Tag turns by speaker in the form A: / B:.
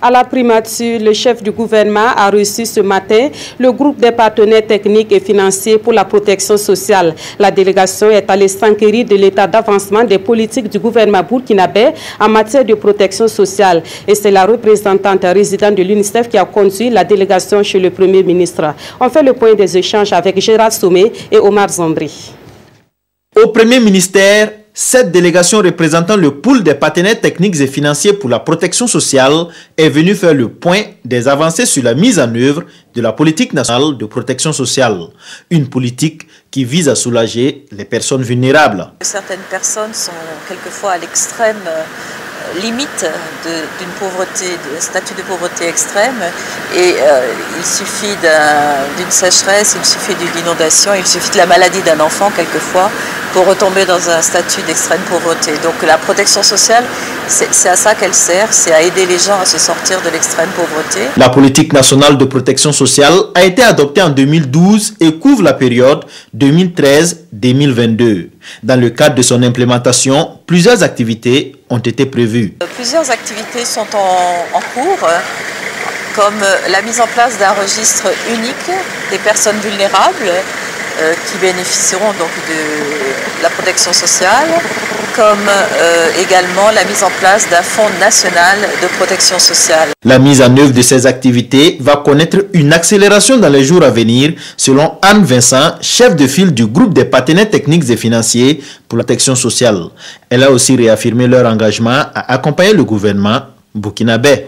A: À la primature, le chef du gouvernement a reçu ce matin le groupe des partenaires techniques et financiers pour la protection sociale. La délégation est allée s'enquérir de l'état d'avancement des politiques du gouvernement burkinabé en matière de protection sociale. Et c'est la représentante résidente de l'UNICEF qui a conduit la délégation chez le Premier ministre. On fait le point des échanges avec Gérard Somé et Omar Zambri.
B: Au Premier ministère, cette délégation représentant le pool des partenaires techniques et financiers pour la protection sociale est venue faire le point des avancées sur la mise en œuvre de la politique nationale de protection sociale. Une politique qui vise à soulager les personnes vulnérables.
C: Certaines personnes sont quelquefois à l'extrême limite d'une pauvreté, d'un statut de pauvreté extrême, et il suffit d'une sécheresse, il suffit d'une inondation, il suffit de la maladie d'un enfant quelquefois pour retomber dans un statut d'extrême pauvreté. Donc la protection sociale, c'est à ça qu'elle sert, c'est à aider les gens à se sortir de l'extrême pauvreté.
B: La politique nationale de protection sociale a été adoptée en 2012 et couvre la période 2013-2022. Dans le cadre de son implémentation, plusieurs activités ont été prévues.
C: Plusieurs activités sont en cours, comme la mise en place d'un registre unique des personnes vulnérables qui bénéficieront donc de la protection sociale, comme également la mise en place d'un fonds national de protection sociale.
B: La mise en œuvre de ces activités va connaître une accélération dans les jours à venir, selon Anne Vincent, chef de file du groupe des partenaires techniques et financiers pour la protection sociale. Elle a aussi réaffirmé leur engagement à accompagner le gouvernement burkinabé.